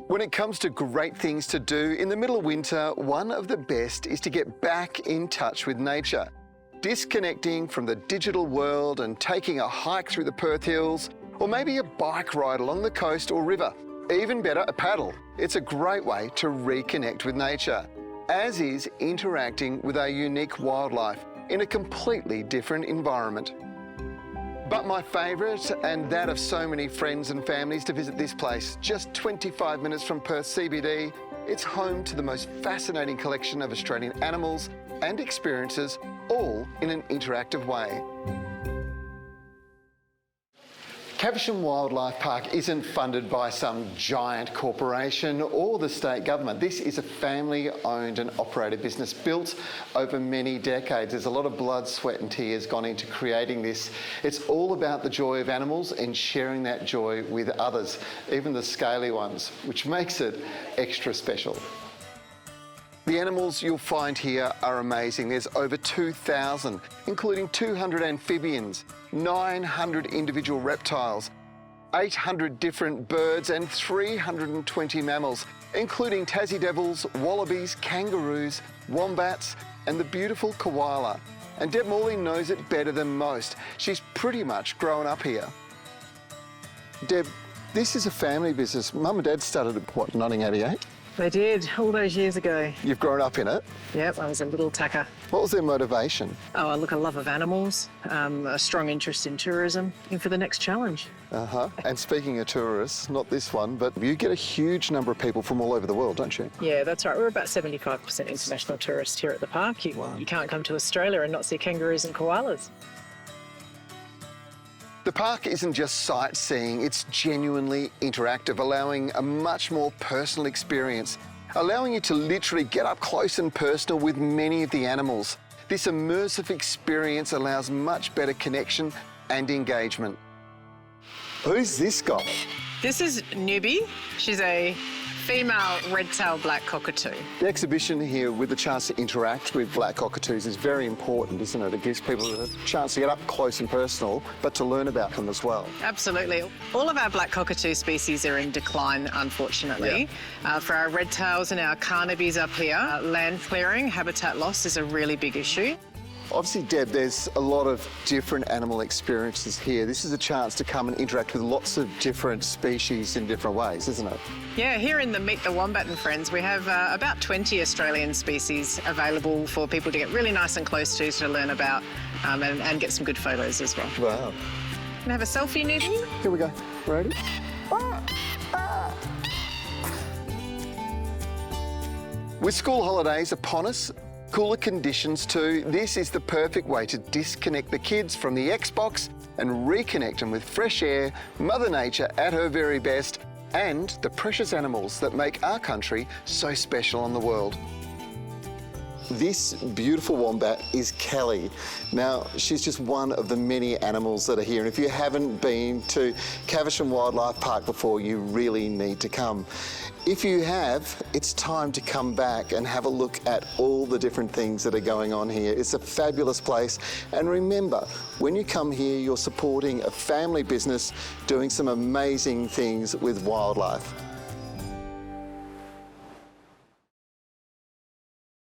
When it comes to great things to do in the middle of winter, one of the best is to get back in touch with nature. Disconnecting from the digital world and taking a hike through the Perth hills, or maybe a bike ride along the coast or river. Even better, a paddle. It's a great way to reconnect with nature, as is interacting with our unique wildlife in a completely different environment. But my favourite, and that of so many friends and families to visit this place, just 25 minutes from Perth CBD, it's home to the most fascinating collection of Australian animals and experiences, all in an interactive way. Caversham Wildlife Park isn't funded by some giant corporation or the state government. This is a family-owned and operated business built over many decades. There's a lot of blood, sweat and tears gone into creating this. It's all about the joy of animals and sharing that joy with others, even the scaly ones, which makes it extra special. The animals you'll find here are amazing. There's over 2,000, including 200 amphibians, 900 individual reptiles, 800 different birds and 320 mammals, including Tassie devils, wallabies, kangaroos, wombats and the beautiful koala. And Deb Morley knows it better than most. She's pretty much grown up here. Deb, this is a family business. Mum and Dad started at, what, 1988? They did, all those years ago. You've grown up in it? Yep, I was a little tucker. What was their motivation? Oh, look, a love of animals, a strong interest in tourism, and for the next challenge. And speaking of tourists, not this one, but you get a huge number of people from all over the world, don't you? Yeah, that's right. We're about 75% international tourists here at the park. You can't come to Australia and not see kangaroos and koalas. The park isn't just sightseeing, it's genuinely interactive, allowing a much more personal experience, allowing you to literally get up close and personal with many of the animals. This immersive experience allows much better connection and engagement. Who's this guy? This is Newbie. She's a female red-tailed black cockatoo. The exhibition here with the chance to interact with black cockatoos is very important, isn't it? It gives people a chance to get up close and personal, but to learn about them as well. Absolutely. All of our black cockatoo species are in decline, unfortunately. For our red-tails and our carnabies up here, land clearing, habitat loss is a really big issue. Obviously, Deb, there's a lot of different animal experiences here. This is a chance to come and interact with lots of different species in different ways, isn't it? Yeah, here in the Meet the Wombat and Friends, we have about 20 Australian species available for people to get really nice and close to learn about and get some good photos as well. Wow. Can I have a selfie, Newbie? Here we go. Ready? With school holidays upon us, cooler conditions too, this is the perfect way to disconnect the kids from the Xbox and reconnect them with fresh air, Mother Nature at her very best, and the precious animals that make our country so special on the world. This beautiful wombat is Kelly. Now, she's just one of the many animals that are here, and if you haven't been to Caversham Wildlife Park before, you really need to come. If you have, it's time to come back and have a look at all the different things that are going on here. It's a fabulous place, and remember, when you come here, you're supporting a family business doing some amazing things with wildlife.